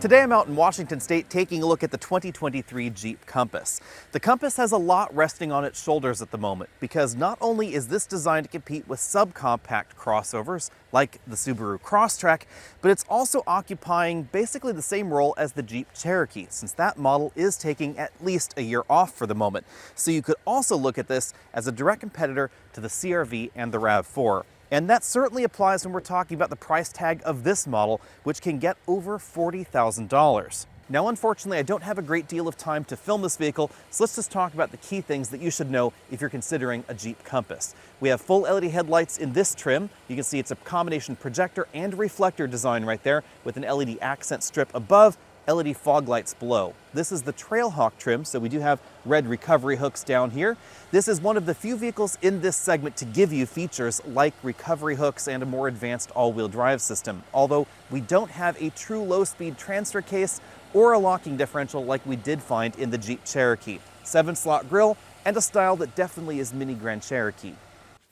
Today I'm out in Washington State taking a look at the 2023 Jeep Compass. The Compass has a lot resting on its shoulders at the moment because not only is this designed to compete with subcompact crossovers like the Subaru Crosstrek, but it's also occupying basically the same role as the Jeep Cherokee, since that model is taking at least a year off for the moment. So you could also look at this as a direct competitor to the CR-V and the RAV4. And that certainly applies when we're talking about the price tag of this model, which can get over $40,000. Now, unfortunately, I don't have a great deal of time to film this vehicle, so let's just talk about the key things that you should know if you're considering a Jeep Compass. We have full LED headlights in this trim. You can see it's a combination projector and reflector design right there with an LED accent strip above, LED fog lights below. This is the Trailhawk trim, so we do have red recovery hooks down here. This is one of the few vehicles in this segment to give you features like recovery hooks and a more advanced all-wheel drive system, although we don't have a true low-speed transfer case or a locking differential like we did find in the Jeep Cherokee. 7-slot grille and a style that definitely is mini Grand Cherokee.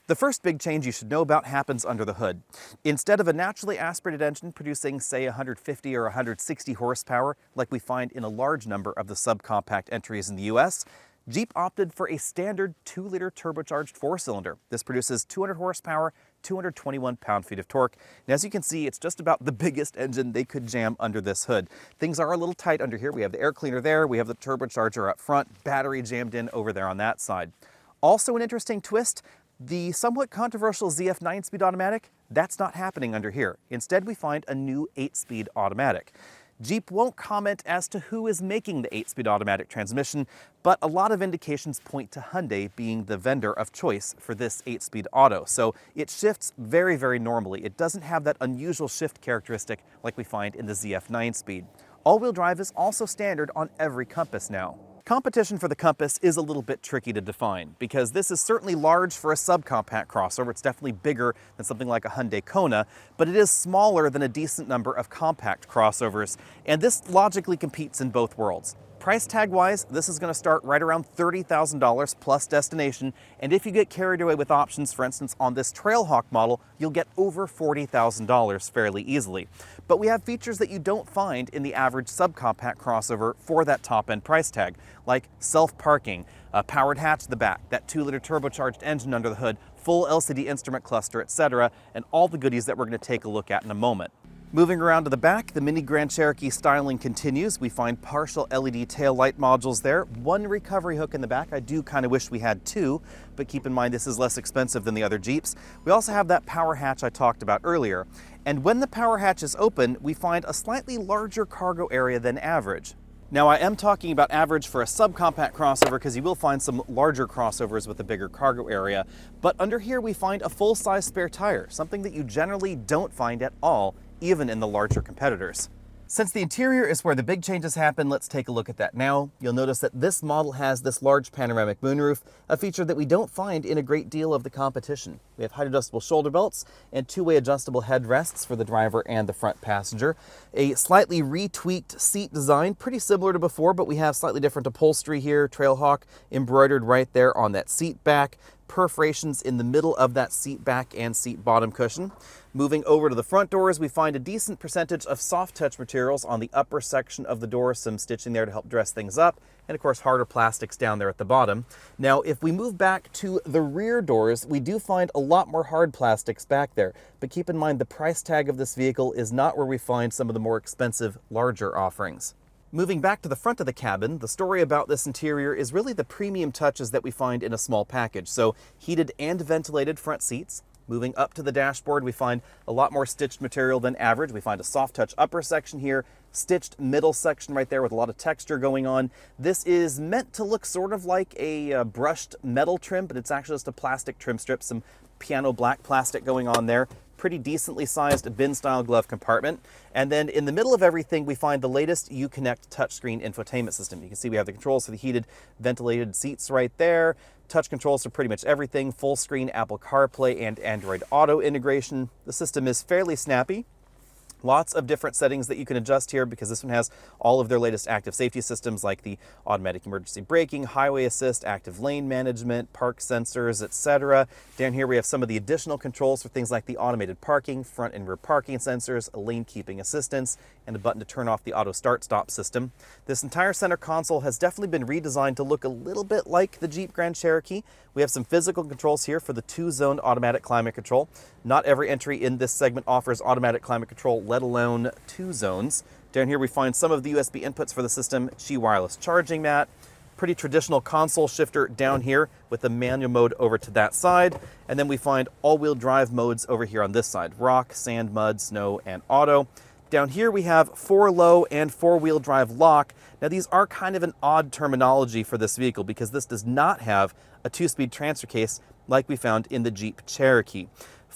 The first big change you should know about happens under the hood. Instead of a naturally aspirated engine producing, say, 150 or 160 horsepower, like we find in a large number of the subcompact entries in the US, Jeep opted for a standard 2-liter turbocharged 4-cylinder. This produces 200 horsepower, 221 pound-feet of torque. And as you can see, it's just about the biggest engine they could jam under this hood. Things are a little tight under here. We have the air cleaner there, we have the turbocharger up front, battery jammed in over there on that side. Also an interesting twist, the somewhat controversial ZF 9-speed automatic, that's not happening under here. Instead, we find a new 8-speed automatic. Jeep won't comment as to who is making the 8-speed automatic transmission, but a lot of indications point to Hyundai being the vendor of choice for this 8-speed auto. So it shifts very, very normally. It doesn't have that unusual shift characteristic like we find in the ZF 9-speed. All-wheel drive is also standard on every Compass now. Competition for the Compass is a little bit tricky to define because this is certainly large for a subcompact crossover. It's definitely bigger than something like a Hyundai Kona, but it is smaller than a decent number of compact crossovers, and this logically competes in both worlds. Price tag wise, this is going to start right around $30,000 plus destination, and if you get carried away with options, for instance on this Trailhawk model, you'll get over $40,000 fairly easily. But we have features that you don't find in the average subcompact crossover for that top end price tag, like self-parking, a powered hatch at the back, that 2-liter turbocharged engine under the hood, full LCD instrument cluster, etc., and all the goodies that we're going to take a look at in a moment. Moving around to the back, the mini Grand Cherokee styling continues. We find partial LED tail light modules there, one recovery hook in the back. I do kind of wish we had two, but keep in mind this is less expensive than the other Jeeps. We also have that power hatch I talked about earlier. And when the power hatch is open, we find a slightly larger cargo area than average. Now, I am talking about average for a subcompact crossover because you will find some larger crossovers with a bigger cargo area, but under here we find a full-size spare tire, something that you generally don't find at all, even in the larger competitors. Since the interior is where the big changes happen, let's take a look at that now. You'll notice that this model has this large panoramic moonroof, a feature that we don't find in a great deal of the competition. We have height adjustable shoulder belts and two-way adjustable headrests for the driver and the front passenger. A slightly retweaked seat design, pretty similar to before, but we have slightly different upholstery here, Trailhawk embroidered right there on that seat back, perforations in the middle of that seat back and seat bottom cushion. Moving over to the front doors, we find a decent percentage of soft touch materials on the upper section of the door, some stitching there to help dress things up, and of course harder plastics down there at the bottom. Now, if we move back to the rear doors, we do find a lot more hard plastics back there, but keep in mind the price tag of this vehicle is not where we find some of the more expensive, larger offerings. Moving back to the front of the cabin, the story about this interior is really the premium touches that we find in a small package. So heated and ventilated front seats. Moving up to the dashboard, we find a lot more stitched material than average. We find a soft touch upper section here, stitched middle section right there with a lot of texture going on. This is meant to look sort of like a brushed metal trim, but it's actually just a plastic trim strip, some piano black plastic going on there. Pretty decently sized bin-style glove compartment. And then in the middle of everything, we find the latest Uconnect touchscreen infotainment system. You can see we have the controls for the heated, ventilated seats right there. Touch controls for pretty much everything. Full screen Apple CarPlay and Android Auto integration. The system is fairly snappy. Lots of different settings that you can adjust here because this one has all of their latest active safety systems like the automatic emergency braking, highway assist, active lane management, park sensors, etc. Down here we have some of the additional controls for things like the automated parking, front and rear parking sensors, lane keeping assistance, and a button to turn off the auto start-stop system. This entire center console has definitely been redesigned to look a little bit like the Jeep Grand Cherokee. We have some physical controls here for the 2-zone automatic climate control. Not every entry in this segment offers automatic climate control, let alone 2 zones. Down here we find some of the USB inputs for the system, Qi wireless charging mat, pretty traditional console shifter down here with the manual mode over to that side. And then we find all-wheel drive modes over here on this side, rock, sand, mud, snow, and auto. Down here we have 4-low and 4-wheel drive lock. Now these are kind of an odd terminology for this vehicle because this does not have a 2-speed transfer case like we found in the Jeep Cherokee.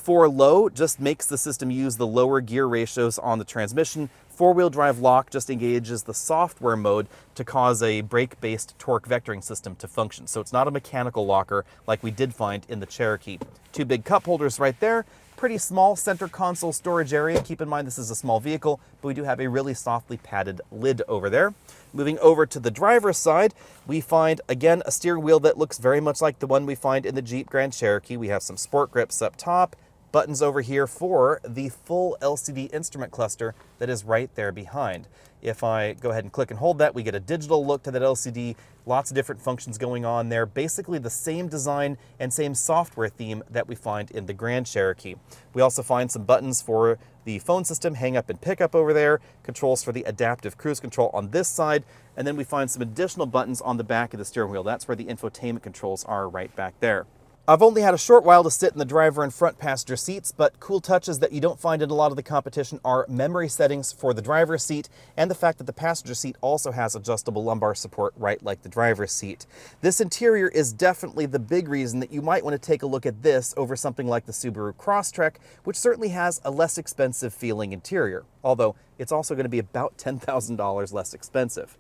4-low just makes the system use the lower gear ratios on the transmission. 4-wheel drive lock just engages the software mode to cause a brake-based torque vectoring system to function. So it's not a mechanical locker like we did find in the Cherokee. 2 big cup holders right there. Pretty small center console storage area. Keep in mind this is a small vehicle, but we do have a really softly padded lid over there. Moving over to the driver's side, we find, again, a steering wheel that looks very much like the one we find in the Jeep Grand Cherokee. We have some sport grips up top, buttons over here for the full LCD instrument cluster that is right there behind. If I go ahead and click and hold that, we get a digital look to that LCD, lots of different functions going on there, basically the same design and same software theme that we find in the Grand Cherokee. We also find some buttons for the phone system, hang up and pick up over there, controls for the adaptive cruise control on this side, and then we find some additional buttons on the back of the steering wheel. That's where the infotainment controls are right back there. I've only had a short while to sit in the driver and front passenger seats, but cool touches that you don't find in a lot of the competition are memory settings for the driver's seat and the fact that the passenger seat also has adjustable lumbar support right like the driver's seat. This interior is definitely the big reason that you might want to take a look at this over something like the Subaru Crosstrek, which certainly has a less expensive feeling interior, although it's also going to be about $10,000 less expensive.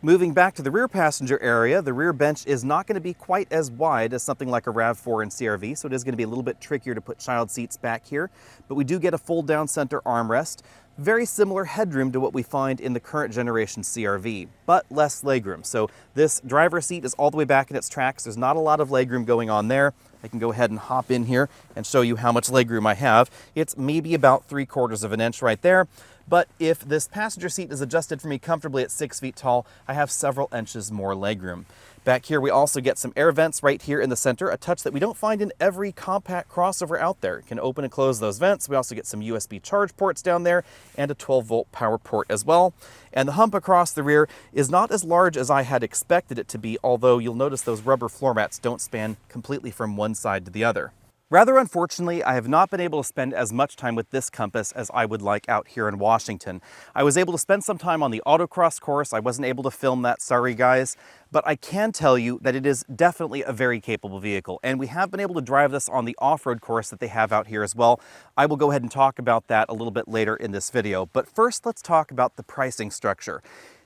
Moving back to the rear passenger area, the rear bench is not going to be quite as wide as something like a RAV4 and CRV, so it is going to be a little bit trickier to put child seats back here, but we do get a fold-down center armrest. Very similar headroom to what we find in the current generation CRV, but less legroom. So this driver's seat is all the way back in its tracks. There's not a lot of legroom going on there. I can go ahead and hop in here and show you how much legroom I have. It's maybe about 3/4 of an inch right there. But if this passenger seat is adjusted for me comfortably at 6 feet tall, I have several inches more legroom. Back here, we also get some air vents right here in the center, a touch that we don't find in every compact crossover out there. You can open and close those vents. We also get some USB charge ports down there and a 12-volt power port as well. And the hump across the rear is not as large as I had expected it to be, although you'll notice those rubber floor mats don't span completely from one side to the other. Rather unfortunately, I have not been able to spend as much time with this Compass as I would like out here in Washington. I was able to spend some time on the autocross course. I wasn't able to film that, sorry guys, but I can tell you that it is definitely a very capable vehicle, and we have been able to drive this on the off-road course that they have out here as well. I will go ahead and talk about that a little bit later in this video, but first let's talk about the pricing structure.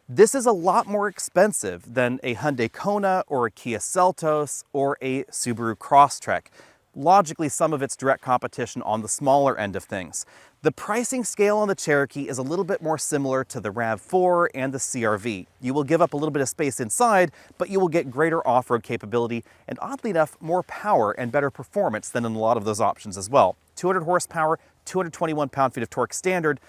This is a lot more expensive than a Hyundai Kona or a Kia Seltos or a Subaru Crosstrek. Logically, some of its direct competition on the smaller end of things. The pricing scale on the Cherokee is a little bit more similar to the RAV4 and the CRV. You will give up a little bit of space inside, but you will get greater off-road capability and, oddly enough, more power and better performance than in a lot of those options as well. 200 horsepower, 221 pound-feet of torque standard,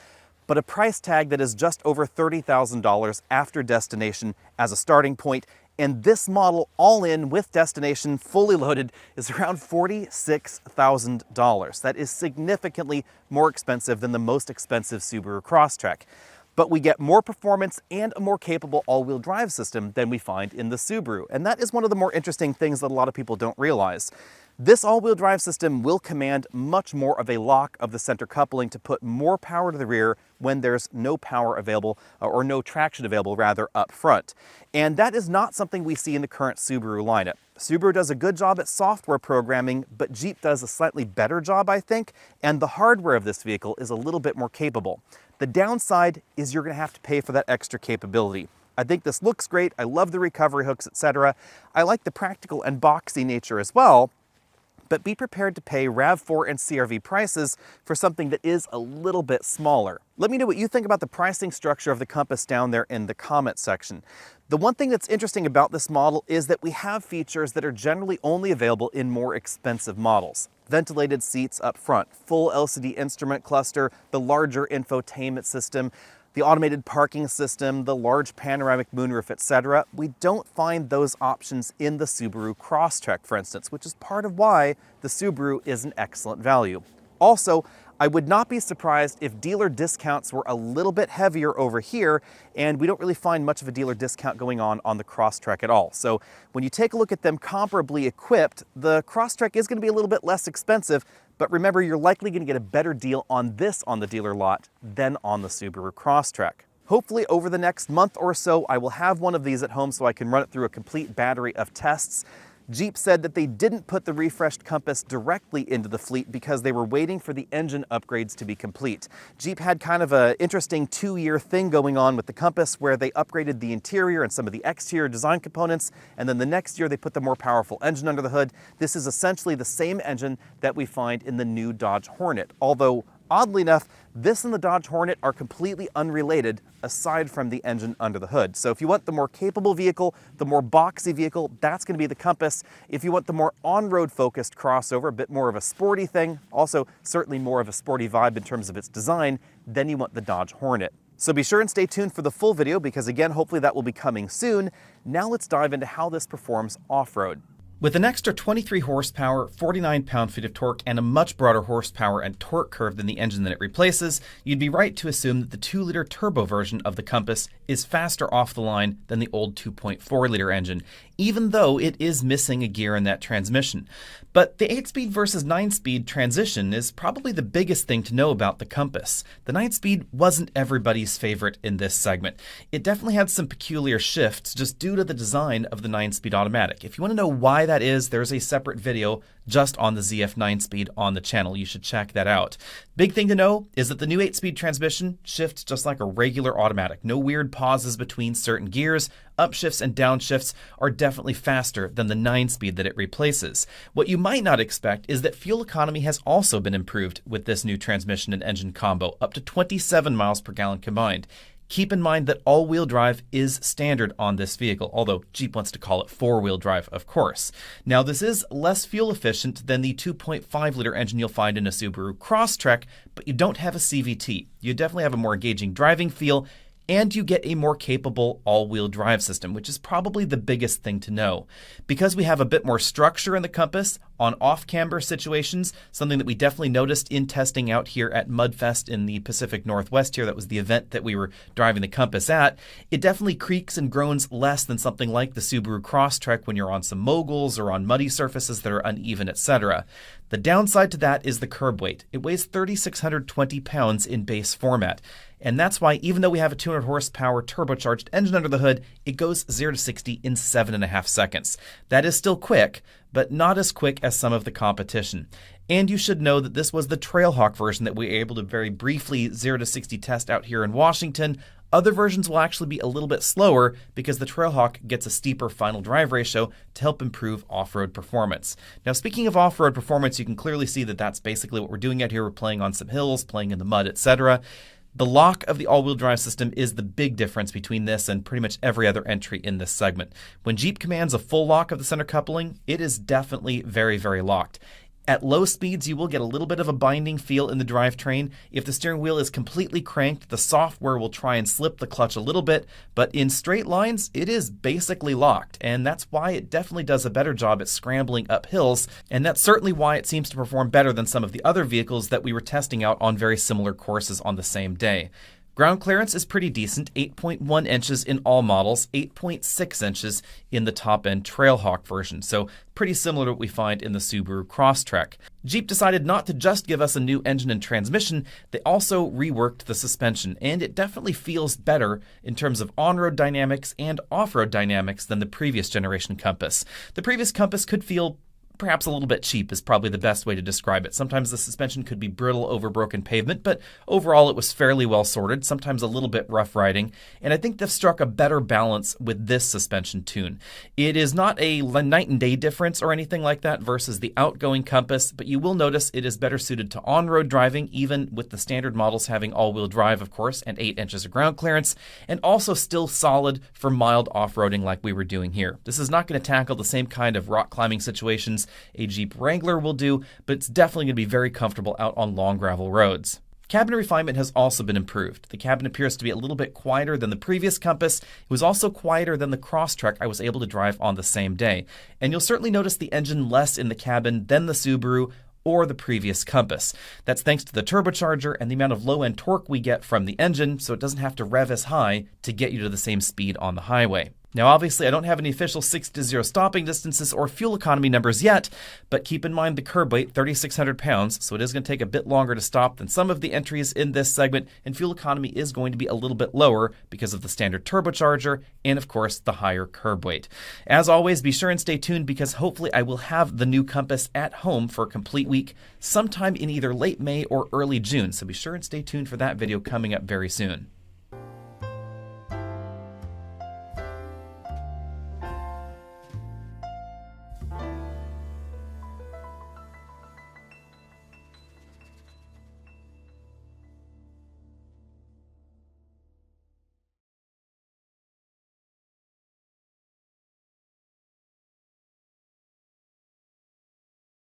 but a price tag that is just over $30,000 after destination as a starting point. And this model, all in with destination, fully loaded, is around $46,000. That is significantly more expensive than the most expensive Subaru Crosstrek. But we get more performance and a more capable all-wheel drive system than we find in the Subaru. And that is one of the more interesting things that a lot of people don't realize. This all-wheel drive system will command much more of a lock of the center coupling to put more power to the rear when there's no power available, or no traction available rather, up front. And that is not something we see in the current Subaru lineup. Subaru does a good job at software programming, but Jeep does a slightly better job, I think, and the hardware of this vehicle is a little bit more capable. The downside is you're going to have to pay for that extra capability. I think this looks great. I love the recovery hooks, etc. I like the practical and boxy nature as well. but be prepared to pay RAV4 and CRV prices for something that is a little bit smaller. Let me know what you think about the pricing structure of the Compass down there in the comment section. The one thing that's interesting about this model is that we have features that are generally only available in more expensive models. Ventilated seats up front, full LCD instrument cluster, the larger infotainment system, the automated parking system, the large panoramic moonroof, etc. We don't find those options in the Subaru Crosstrek, for instance, which is part of why the Subaru is an excellent value. Also, I would not be surprised if dealer discounts were a little bit heavier over here, and we don't really find much of a dealer discount going on the Crosstrek at all. So when you take a look at them comparably equipped, the Crosstrek is going to be a little bit less expensive, but remember, you're likely going to get a better deal on this on the dealer lot than on the Subaru Crosstrek. Hopefully over the next month or so, I will have one of these at home so I can run it through a complete battery of tests. Jeep said that they didn't put the refreshed Compass directly into the fleet because they were waiting for the engine upgrades to be complete. Jeep had kind of an interesting 2-year thing going on with the Compass where they upgraded the interior and some of the exterior design components, and then the next year they put the more powerful engine under the hood. This is essentially the same engine that we find in the new Dodge Hornet, although oddly enough, this and the Dodge Hornet are completely unrelated aside from the engine under the hood. So if you want the more capable vehicle, the more boxy vehicle, that's going to be the Compass. If you want the more on-road focused crossover, a bit more of a sporty thing, also certainly more of a sporty vibe in terms of its design, then you want the Dodge Hornet. So be sure and stay tuned for the full video because again, hopefully that will be coming soon. Now let's dive into how this performs off-road. With an extra 23 horsepower, 49 pound-feet of torque, and a much broader horsepower and torque curve than the engine that it replaces, you'd be right to assume that the 2-liter turbo version of the Compass is faster off the line than the old 2.4-liter engine, even though it is missing a gear in that transmission. But the 8-speed versus 9-speed transition is probably the biggest thing to know about the Compass. The 9-speed wasn't everybody's favorite in this segment. It definitely had some peculiar shifts just due to the design of the 9-speed automatic. If you want to know why that is, there's a separate video just on the ZF 9-speed on the channel. You should check that out. Big thing to know is that the new 8-speed transmission shifts just like a regular automatic. No weird pauses between certain gears. Upshifts and downshifts are definitely faster than the 9-speed that it replaces. What you might not expect is that fuel economy has also been improved with this new transmission and engine combo, up to 27 miles per gallon combined. Keep in mind that all-wheel drive is standard on this vehicle, although Jeep wants to call it 4-wheel drive, of course. Now, this is less fuel efficient than the 2.5-liter engine you'll find in a Subaru Crosstrek, but you don't have a CVT. You definitely have a more engaging driving feel, and you get a more capable all-wheel drive system, which is probably the biggest thing to know. Because we have a bit more structure in the Compass on off-camber situations, something that we definitely noticed in testing out here at Mudfest in the Pacific Northwest here, that was the event that we were driving the Compass at, it definitely creaks and groans less than something like the Subaru Crosstrek when you're on some moguls or on muddy surfaces that are uneven, etc. The downside to that is the curb weight. It weighs 3,620 pounds in base format. And that's why, even though we have a 200 horsepower turbocharged engine under the hood, it goes 0 to 60 in 7.5 seconds. That is still quick, but not as quick as some of the competition. And you should know that this was the Trailhawk version that we were able to very briefly 0 to 60 test out here in Washington. Other versions will actually be a little bit slower because the Trailhawk gets a steeper final drive ratio to help improve off-road performance. Now, speaking of off-road performance, you can clearly see that that's basically what we're doing out here. We're playing on some hills, playing in the mud, etc. The lock of the all-wheel drive system is the big difference between this and pretty much every other entry in this segment. When Jeep commands a full lock of the center coupling, it is definitely very, very locked. At low speeds, you will get a little bit of a binding feel in the drivetrain. If the steering wheel is completely cranked, the software will try and slip the clutch a little bit, but in straight lines, it is basically locked, and that's why it definitely does a better job at scrambling up hills, and that's certainly why it seems to perform better than some of the other vehicles that we were testing out on very similar courses on the same day. Ground clearance is pretty decent, 8.1 inches in all models, 8.6 inches in the top-end Trailhawk version, so pretty similar to what we find in the Subaru Crosstrek. Jeep decided not to just give us a new engine and transmission, they also reworked the suspension, and it definitely feels better in terms of on-road dynamics and off-road dynamics than the previous generation Compass. The previous Compass could feel perhaps a little bit cheap is probably the best way to describe it. Sometimes the suspension could be brittle over broken pavement, but overall it was fairly well sorted, sometimes a little bit rough riding, and I think they've struck a better balance with this suspension tune. It is not a night and day difference or anything like that versus the outgoing Compass, but you will notice it is better suited to on-road driving, even with the standard models having all-wheel drive, of course, and 8 inches of ground clearance, and also still solid for mild off-roading like we were doing here. This is not going to tackle the same kind of rock climbing situations a Jeep Wrangler will do, but it's definitely going to be very comfortable out on long gravel roads. Cabin refinement has also been improved. The cabin appears to be a little bit quieter than the previous Compass. It was also quieter than the Crosstrek I was able to drive on the same day. And you'll certainly notice the engine less in the cabin than the Subaru or the previous Compass. That's thanks to the turbocharger and the amount of low-end torque we get from the engine, so it doesn't have to rev as high to get you to the same speed on the highway. Now, obviously, I don't have any official 6-0 stopping distances or fuel economy numbers yet, but keep in mind the curb weight, 3,600 pounds, so it is going to take a bit longer to stop than some of the entries in this segment, and fuel economy is going to be a little bit lower because of the standard turbocharger and, of course, the higher curb weight. As always, be sure and stay tuned because hopefully I will have the new Compass at home for a complete week sometime in either late May or early June, so be sure and stay tuned for that video coming up very soon.